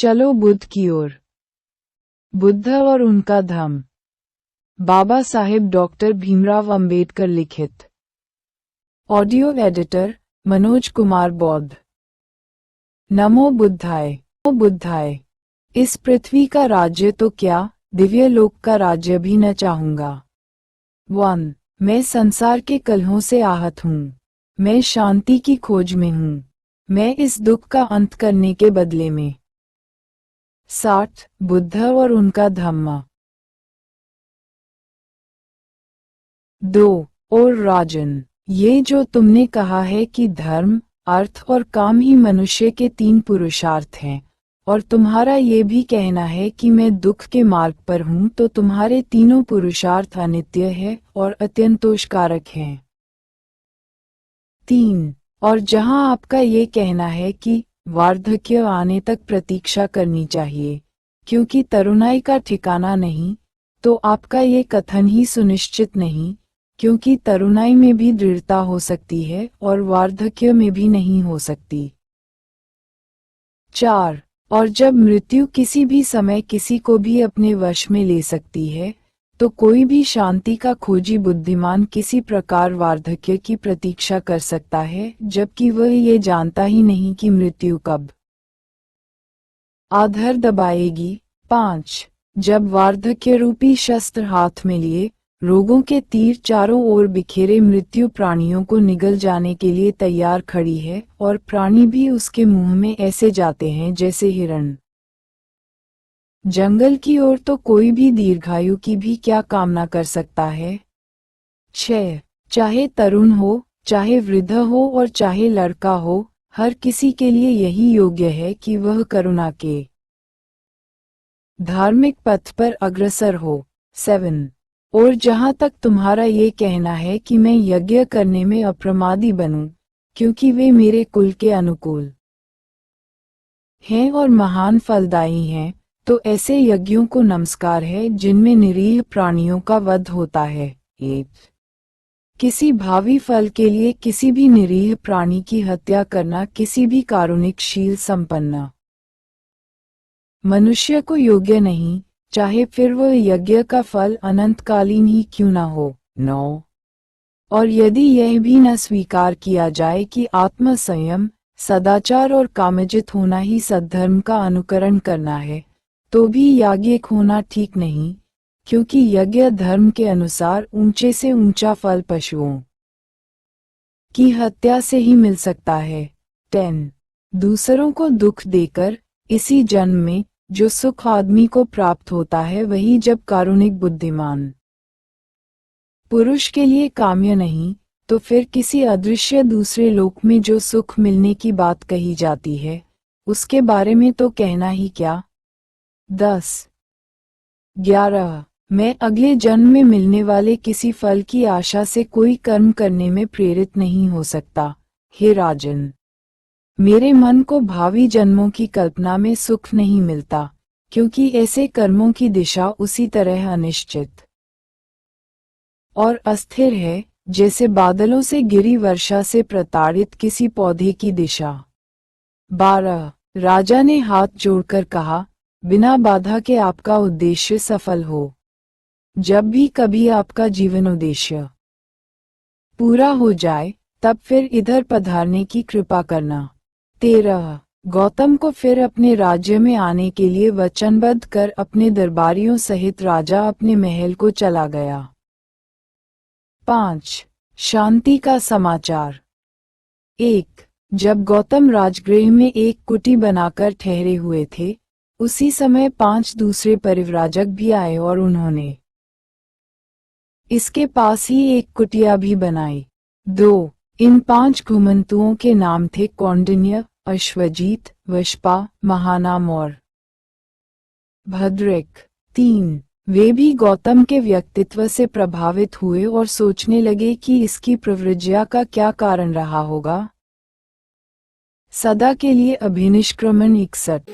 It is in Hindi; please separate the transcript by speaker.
Speaker 1: चलो बुद्ध की ओर। बुद्ध और उनका धम्म। बाबा साहेब डॉक्टर भीमराव अंबेडकर लिखित। ऑडियो एडिटर मनोज कुमार बौद्ध। नमो बुद्धाय। नमो बुद्धाय। इस पृथ्वी का राज्य तो क्या, दिव्य लोक का राज्य भी न चाहूंगा। 1. मैं संसार के कलहों से आहत हूँ। मैं शांति की खोज में हूँ। मैं इस दुख का अंत करने के बदले में। 60. बुद्ध और उनका धम्म। 2. और राजन, ये जो तुमने कहा है कि धर्म, अर्थ और काम ही मनुष्य के 3 पुरुषार्थ हैं, और तुम्हारा ये भी कहना है कि मैं दुख के मार्ग पर हूँ, तो तुम्हारे तीनों पुरुषार्थ अनित्य है और अत्यंतोषकारक हैं। 3. और जहाँ आपका ये कहना है कि वार्धक्य आने तक प्रतीक्षा करनी चाहिए, क्योंकि तरुणाई का ठिकाना नहीं, तो आपका ये कथन ही सुनिश्चित नहीं, क्योंकि तरुणाई में भी दृढ़ता हो सकती है और वार्धक्य में भी नहीं हो सकती। 4. और जब मृत्यु किसी भी समय किसी को भी अपने वश में ले सकती है, तो कोई भी शांति का खोजी बुद्धिमान किसी प्रकार वार्धक्य की प्रतीक्षा कर सकता है, जबकि वह ये जानता ही नहीं कि मृत्यु कब आधर दबाएगी। 5. जब वार्धक्य रूपी शस्त्र हाथ में लिए रोगों के तीर चारों ओर बिखेरे मृत्यु प्राणियों को निगल जाने के लिए तैयार खड़ी है, और प्राणी भी उसके मुंह में ऐसे जाते हैं जैसे हिरण जंगल की ओर, तो कोई भी दीर्घायु की भी क्या कामना कर सकता है। 6. चाहे तरुण हो, चाहे वृद्ध हो और चाहे लड़का हो, हर किसी के लिए यही योग्य है कि वह करुणा के धार्मिक पथ पर अग्रसर हो। 7. और जहाँ तक तुम्हारा ये कहना है कि मैं यज्ञ करने में अप्रमादी बनूं, क्योंकि वे मेरे कुल के अनुकूल हैं और महान फलदायी हैं, तो ऐसे यज्ञों को नमस्कार है जिनमें निरीह प्राणियों का वध होता है। 1. किसी भावी फल के लिए किसी भी निरीह प्राणी की हत्या करना किसी भी कारुणिक शील संपन्न मनुष्य को योग्य नहीं, चाहे फिर वह यज्ञ का फल अनंतकालीन ही क्यों न हो। 9. और यदि यह भी न स्वीकार किया जाए कि आत्म संयम, सदाचार और कामजित होना ही सद्धर्म का अनुकरण करना है, तो भी याज्ञिक होना ठीक नहीं, क्योंकि यज्ञ धर्म के अनुसार ऊंचे से ऊंचा फल पशुओं की हत्या से ही मिल सकता है। 10. दूसरों को दुख देकर इसी जन्म में जो सुख आदमी को प्राप्त होता है, वही जब कारुणिक बुद्धिमान पुरुष के लिए काम्य नहीं, तो फिर किसी अदृश्य दूसरे लोक में जो सुख मिलने की बात कही जाती है, उसके बारे में तो कहना ही क्या। 10. 11. मैं अगले जन्म में मिलने वाले किसी फल की आशा से कोई कर्म करने में प्रेरित नहीं हो सकता। हे राजन, मेरे मन को भावी जन्मों की कल्पना में सुख नहीं मिलता, क्योंकि ऐसे कर्मों की दिशा उसी तरह अनिश्चित और अस्थिर है, जैसे बादलों से गिरी वर्षा से प्रताड़ित किसी पौधे की दिशा। 12. राजा ने हाथ जोड़कर कहा, बिना बाधा के आपका उद्देश्य सफल हो। जब भी कभी आपका जीवन उद्देश्य पूरा हो जाए, तब फिर इधर पधारने की कृपा करना। 13. गौतम को फिर अपने राज्य में आने के लिए वचनबद्ध कर अपने दरबारियों सहित राजा अपने महल को चला गया। 5. शांति का समाचार। 1. जब गौतम राजगृह में एक कुटी बनाकर ठहरे हुए थे, उसी समय 5 दूसरे परिव्राजक भी आए और उन्होंने इसके पास ही एक कुटिया भी बनाई। 2. इन 5 घुमंतुओं के नाम थे कौंडिन्य, अश्वजीत, वशपा, महानाम और भद्रिक। 3. वे भी गौतम के व्यक्तित्व से प्रभावित हुए और सोचने लगे कि इसकी प्रवृज्या का क्या कारण रहा होगा। सदा के लिए अभिनिष्क्रमण 61।